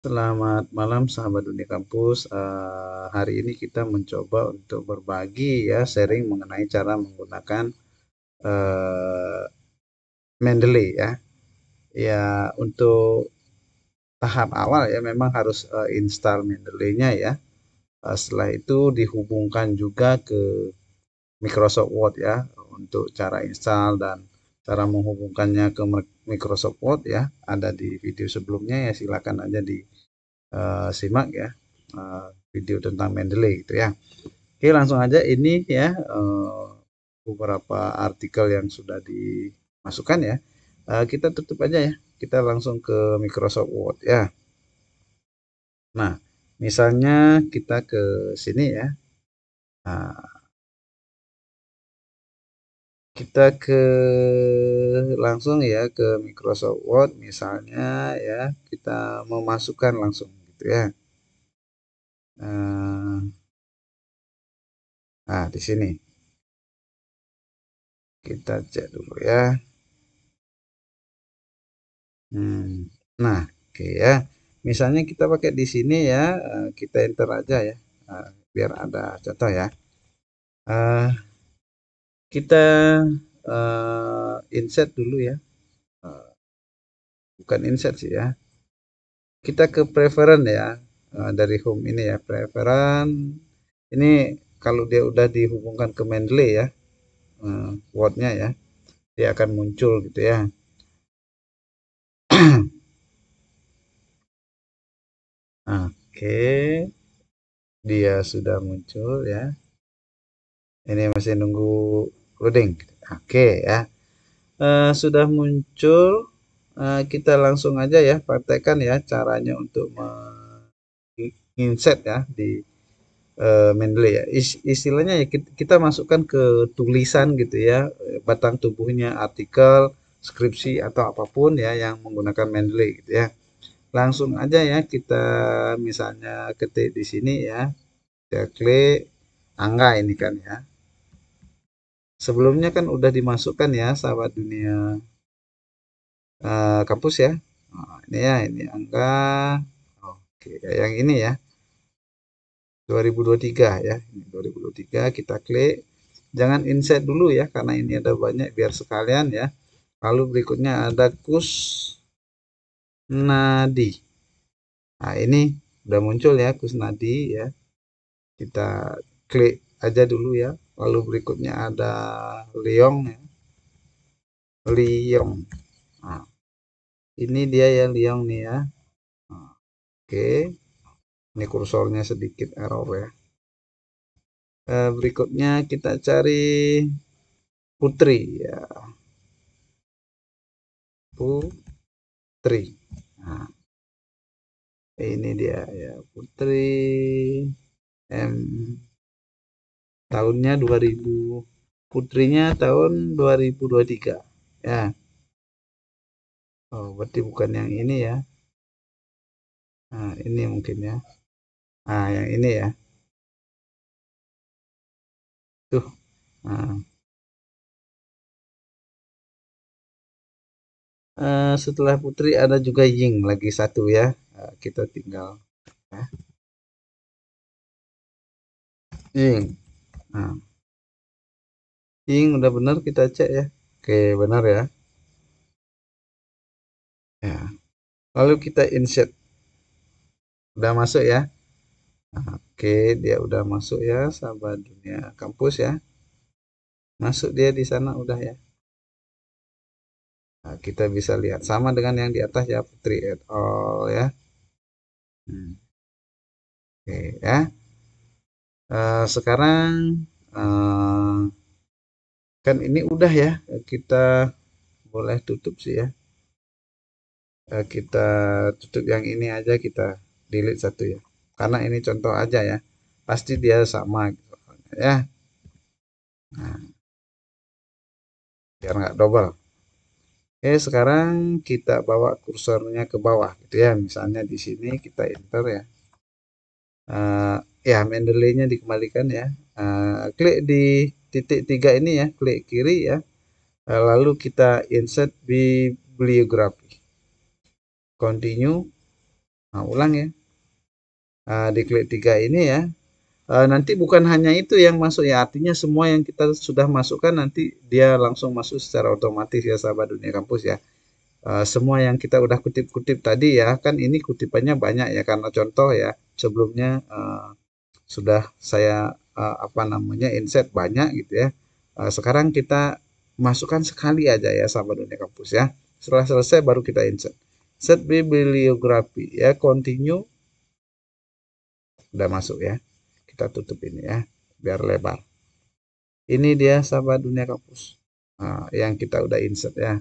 Selamat malam sahabat dunia kampus. Hari ini kita mencoba untuk berbagi ya, sharing mengenai cara menggunakan eh, Mendeley ya. Ya untuk tahap awal ya memang harus install Mendeley-nya ya. Setelah itu dihubungkan juga ke Microsoft Word ya untuk cara install dan cara menghubungkannya ke Microsoft Word ya. Ada di video sebelumnya ya, silakan aja di simak ya, video tentang Mendeley gitu ya. Oke, langsung aja ini ya, beberapa artikel yang sudah dimasukkan ya. Kita tutup aja ya. Kita langsung ke Microsoft Word ya. Nah, misalnya kita ke sini ya. Nah, kita ke langsung ya ke Microsoft Word misalnya ya. Kita memasukkan langsung gitu ya. Nah, di sini kita cek dulu ya. Nah, oke ya. Misalnya kita pakai di sini ya, kita enter aja ya, biar ada contoh ya. Eh, kita insert dulu ya, Eh, bukan insert sih ya. Kita ke preference ya, dari home ini ya, preference. Ini kalau dia udah dihubungkan ke Mendeley ya, Word-nya ya, dia akan muncul gitu ya. Oke, dia sudah muncul ya. Ini masih nunggu loading. Oke ya. Sudah muncul, kita langsung aja ya praktekkan ya caranya untuk menginset ya di Mendeley ya. Istilahnya ya kita masukkan ke tulisan gitu ya, batang tubuhnya artikel, skripsi atau apapun ya yang menggunakan Mendeley gitu ya. Langsung aja ya kita misalnya ketik di sini ya, kita klik angka ini kan ya. Sebelumnya kan udah dimasukkan ya sahabat dunia kampus ya. Nah, ini ya, ini angka. Oke, yang ini ya, 2023 ya. Ini 2023 kita klik. Jangan insert dulu ya, karena ini ada banyak biar sekalian ya. Lalu berikutnya ada Kusnadi. Nah, ini udah muncul ya Kusnadi ya. Kita klik aja dulu ya. Lalu berikutnya ada Leong ya. Leong. Nah, ini dia ya Leong nih ya. Nah, oke, ini kursornya sedikit error ya. Berikutnya kita cari Putri ya, Putri. Nah, ini dia ya Putri M, tahunnya 2000, Putrinya tahun 2023 ya. Oh, berarti bukan yang ini ya. Nah, ini mungkin ya. Nah, yang ini ya. Tuh. Nah, setelah Putri ada juga Ying lagi satu ya. Kita tinggal ya. Ying. Nah, Ying udah benar kita cek ya. Oke, benar ya. Ya. Lalu kita insert. Udah masuk ya. Oke, dia udah masuk ya, sahabat dunia kampus ya. Masuk dia di sana udah ya. Nah, kita bisa lihat sama dengan yang di atas ya, Putri et al ya. Oke ya. Sekarang eh, kan ini udah ya, kita boleh tutup sih ya. Kita tutup yang ini aja, kita delete satu ya. Karena ini contoh aja ya. Pasti dia sama gitu, ya. Nah, biar nggak double. Oke, sekarang kita bawa kursornya ke bawah gitu ya. Misalnya di sini kita enter ya. Ya, Mendeley-nya dikembalikan ya. Klik di titik 3 ini ya, klik kiri ya. Lalu kita insert bibliografi. Continue. Nah, ulang ya. Diklik 3 ini ya. Nanti bukan hanya itu yang masuk ya, artinya semua yang kita sudah masukkan nanti dia langsung masuk secara otomatis ya sahabat dunia kampus ya. Semua yang kita udah kutip-kutip tadi ya, kan ini kutipannya banyak ya karena contoh ya, sebelumnya sudah saya apa namanya insert banyak gitu ya. Sekarang kita masukkan sekali aja ya sahabat dunia kampus ya. Setelah selesai baru kita insert. Set bibliografi ya, continue, udah masuk ya. Kita tutup ini ya, biar lebar. Ini dia sahabat dunia kampus. Yang kita udah insert ya.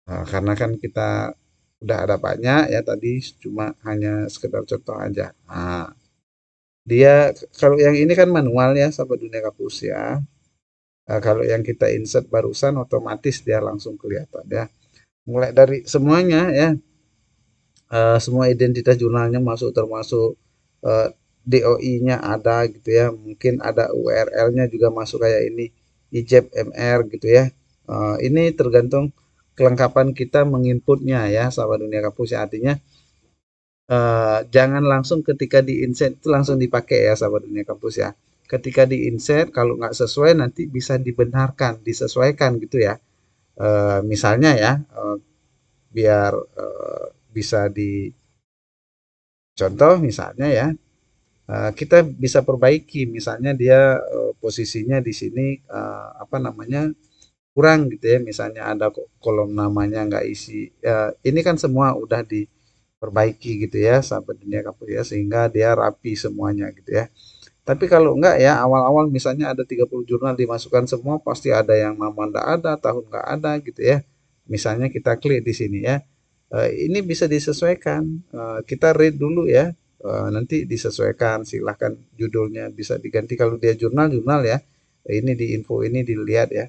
Karena kan kita udah ada banyak ya tadi, cuma hanya sekedar contoh aja. Dia kalau yang ini kan manual ya sahabat dunia kampus ya. Kalau yang kita insert barusan otomatis dia langsung kelihatan ya. Mulai dari semuanya ya, semua identitas jurnalnya masuk termasuk DOI-nya ada gitu ya. Mungkin ada URL-nya juga masuk kayak ini IJEP MR gitu ya. Ini tergantung kelengkapan kita menginputnya ya sahabat dunia kampus ya. Artinya jangan langsung ketika di insert itu langsung dipakai ya sahabat dunia kampus ya. Ketika di insert kalau nggak sesuai nanti bisa dibenarkan, disesuaikan gitu ya. Misalnya ya, biar bisa dicontoh misalnya ya, kita bisa perbaiki misalnya dia posisinya di sini apa namanya kurang gitu ya, misalnya ada kolom namanya nggak isi, ini kan semua udah diperbaiki gitu ya sahabat dunia kampus ya, sehingga dia rapi semuanya gitu ya. Tapi kalau enggak ya, awal-awal misalnya ada 30 jurnal dimasukkan semua, pasti ada yang nama enggak ada, tahun enggak ada gitu ya. Misalnya kita klik di sini ya. Ini bisa disesuaikan. Kita read dulu ya. Nanti disesuaikan, silahkan judulnya bisa diganti kalau dia jurnal-jurnal ya. Ini di info ini dilihat ya.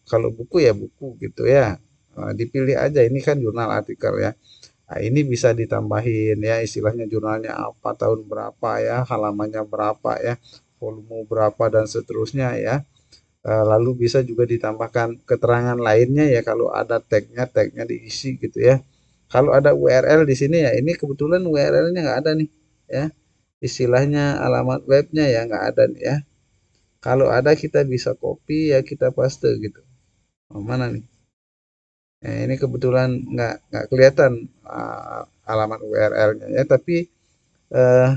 Kalau buku ya buku gitu ya. Dipilih aja, ini kan jurnal artikel ya. Nah, ini bisa ditambahin ya, istilahnya jurnalnya apa, tahun berapa ya, halamannya berapa ya, volume berapa dan seterusnya ya. Lalu bisa juga ditambahkan keterangan lainnya ya, kalau ada tagnya diisi gitu ya. Kalau ada URL di sini ya, ini kebetulan URL-nya nggak ada nih ya. Istilahnya alamat webnya ya nggak ada nih ya. Kalau ada kita bisa copy ya, kita paste gitu. Mana nih? Ini kebetulan nggak kelihatan alamat URL-nya ya, tapi eh,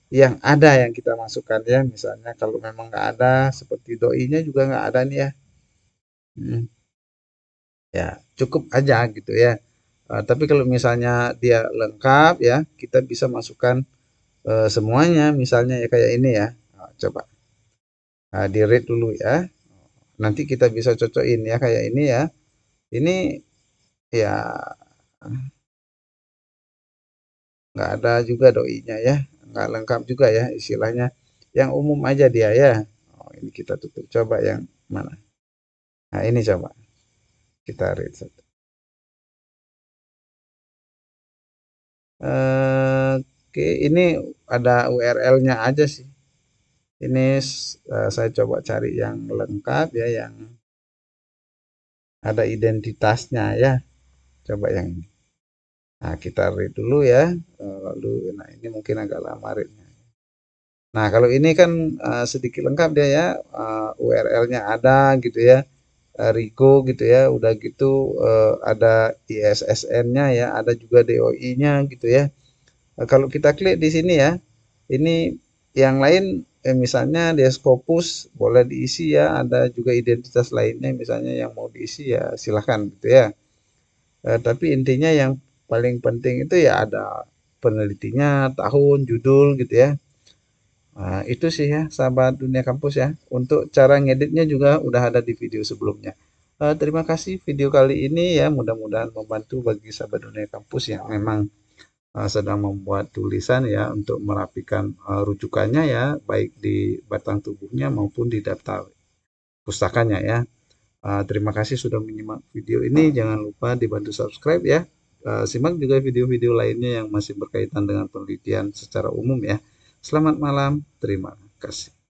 yang ada yang kita masukkan ya, misalnya kalau memang nggak ada seperti doi-nya juga nggak ada nih ya. Hmm, ya cukup aja gitu ya. Tapi kalau misalnya dia lengkap ya, kita bisa masukkan semuanya, misalnya ya kayak ini ya. Coba di read dulu ya. Nanti kita bisa cocokin ya kayak ini ya. Ini ya nggak ada juga doi-nya ya, nggak lengkap juga ya istilahnya, yang umum aja dia ya. Ini kita tutup, coba yang mana. Nah ini coba kita read satu. Oke, ini ada URL-nya aja sih. Ini saya coba cari yang lengkap ya, yang ada identitasnya ya, coba yang ini. Nah kita read dulu ya. Lalu nah ini mungkin agak lama readnya. Nah kalau ini kan sedikit lengkap dia ya, URL-nya ada gitu ya, Rigo gitu ya, udah gitu ada ISSN-nya ya, ada juga DOI-nya gitu ya. Kalau kita klik di sini ya, ini yang lain misalnya dia Scopus boleh diisi ya, ada juga identitas lainnya misalnya yang mau diisi ya silahkan gitu ya. Tapi intinya yang paling penting itu ya ada penelitinya, tahun, judul gitu ya. Nah, itu sih ya sahabat dunia kampus ya. Untuk cara ngeditnya juga udah ada di video sebelumnya. Terima kasih video kali ini ya, mudah-mudahan membantu bagi sahabat dunia kampus yang memang sedang membuat tulisan ya, untuk merapikan rujukannya ya, baik di batang tubuhnya maupun di daftar pustakanya ya. Terima kasih sudah menyimak video ini. Jangan lupa dibantu subscribe ya. Simak juga video-video lainnya yang masih berkaitan dengan penelitian secara umum ya. Selamat malam. Terima kasih.